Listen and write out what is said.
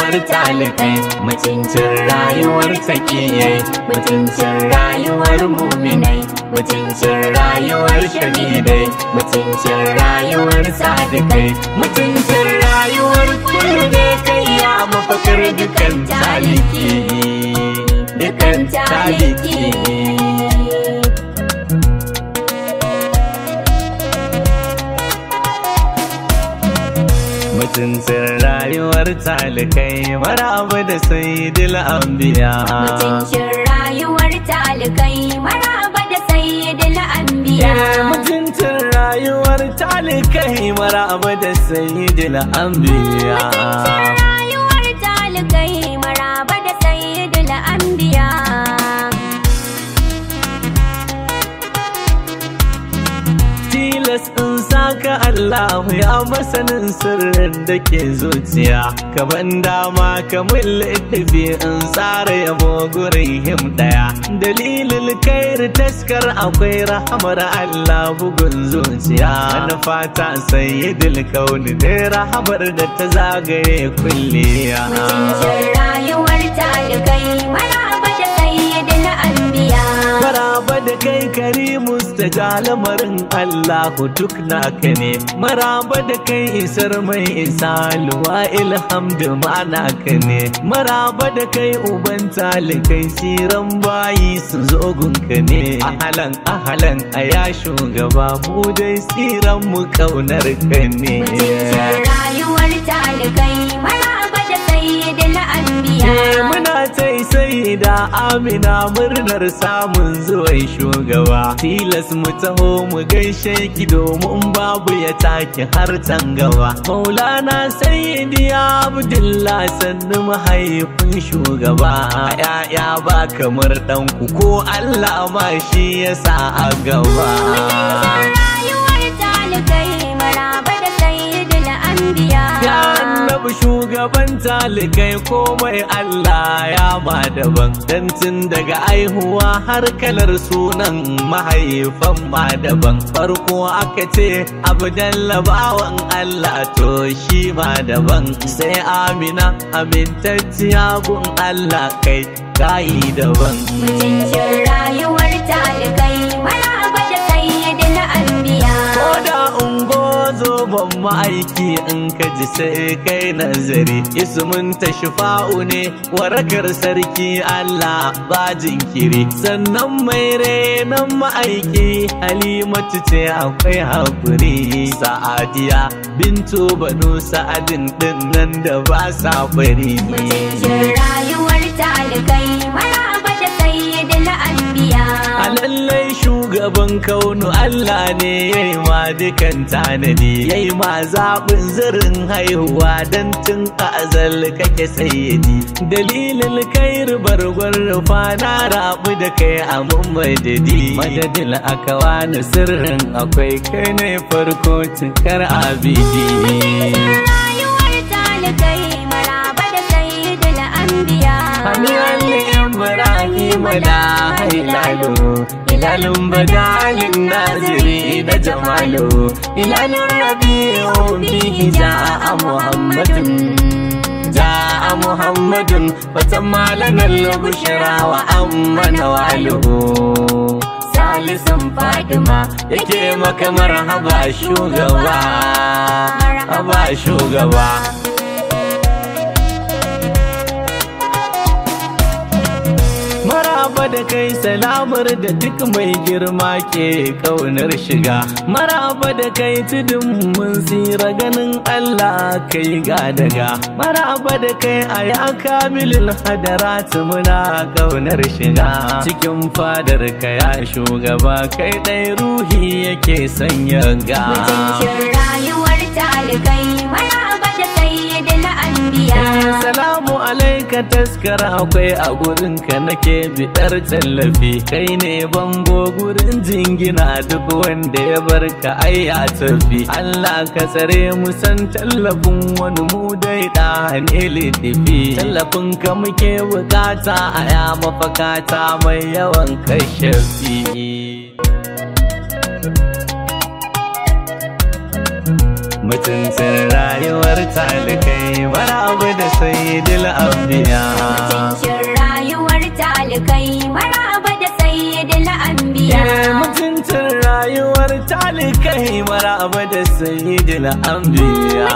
rayuwar talikai, mutuncin rayuwar takiyai, mutuncin rayuwar muminai, mutuncin rayuwar shahidai, mutuncin rayuwar sadikai, mutuncin rayuwar kullu ne kai ya mafakar dukan taliki, dukan taliki. Mutuncin rayuwar talikai, maraba da sayyidil anbiya. Mutuncin rayuwar talikai, maraba da sayyidil anbiya. Mutuncin rayuwar talikai, maraba da sayyidil anbiya. Mutuncin rayuwar talikai, maraba da sayyidil anbiya. Tilas in saka Allahu ya masanin sirrin da ke zuciya, ka ban dama ka mulɗabi in tsara yabo gurin him ɗaya. Dalilin kairi taskar akwai rahamar Allah bugun zuciya, na fata sayyidil kauni dai rahamar da ta zagaye kulliya. Mutuncin rayuwar talikai, maraba da sayyidil anbiya. Maraba da kai karimus ta ja lamarin Allahu duk naka ne, maraba da kai isar mai isa luwa ilhamdu ma naka ne, maraba da kai uban talikai siran bayi su zo gunka ne. Ahalan a ya shugaba mu dai tsiran mu kaunar ka ne. Mutuncin rayuwar talikai, maraba da sayyidil anbiya. Muna sai da Amina murnar samun zuwan shugaba, tilas mu taho mu gaishe ki domin babu ya take har gaba. Maulana sayyidi Abdullah sannu mahaifin shugaba, ya'ya ba kamar ɗanku ko Allah ma shi ya sa a gaba. Rayuwar talikai, maraba da sayyidil anbiya. Ya annabi shugaban talikai komai Allah ya ma daban, dan tun daga aihuwa har kalar sunan mahaifan ma daban. Farko aka ce Abdallah bawan Allah to shi ma daban, sai Amina amintacciya gun Allah kai kayi daban. Mutuncin rayuwar talikai, maraba da sayyidil anbiya. Ko da ungozo ban ma'aiki in ka ji sai kai nazari, ismin ta shifa'u ne warakar sarki Allah ba jinkiri. Sannan mai renon ma'aiki Halimatu ce akwai haƙuri, Sa'adiya bintu banu sa'adin din nan da ba sa bari. Mutuncin rayuwar talikai, maraba da sayyidil anbiya. A lallai shugaban kaunu Allah ne ya yi ma dukan tanadi, ya yi ma zaɓin zirin haihuwa don tun azal kake sayyadi. Dalilin kai bargon rufa na rabu da kai a madadi, madadin aka wani sirrin akwai kai ne farko cikar abidi. Rayuwar talikai, maraba da sayyidil anbiya. Hamiyan Ibrahim da hailalu, ilalun badalin naziri da jamalu, ilalun rabi'u bihi ja'a Muhammadun wata malanar bushra wa amma nawaluhu. Salisun Fatima yake maka marhaba shugaba, haba shugaba. Maraba da kai salamar da duk mai girma ke kaunar shiga, maraba da kai tudun mun tsira ganin Allah kai ga daga, maraba da kai a ya kamilin hadarat muna kaunar shiga. Cikin fadar ka ya shugaba kai ɗai ruhi yake sanya ga. Mutuncin rayuwar talikai, maraba da sayyidil anbiya. Salamu alaika taskar akwai a gurin ka nake bidar tallafi, kai ne bango gurin jingina duk wanda ya barka ai ya tafi. Allah ka tsare mu san tallafin wani mu dai da ne lidifi, tallafin ka muke bukata a ya mafakata mai yawan kashafi. Mutuncin rayuwar talikai, maraba da sayyidil anbiya. Mutuncin rayuwar talikai maraba da sayyidul anbiya. Mutuncin rayuwar talikai maraba da sayyidul anbiya.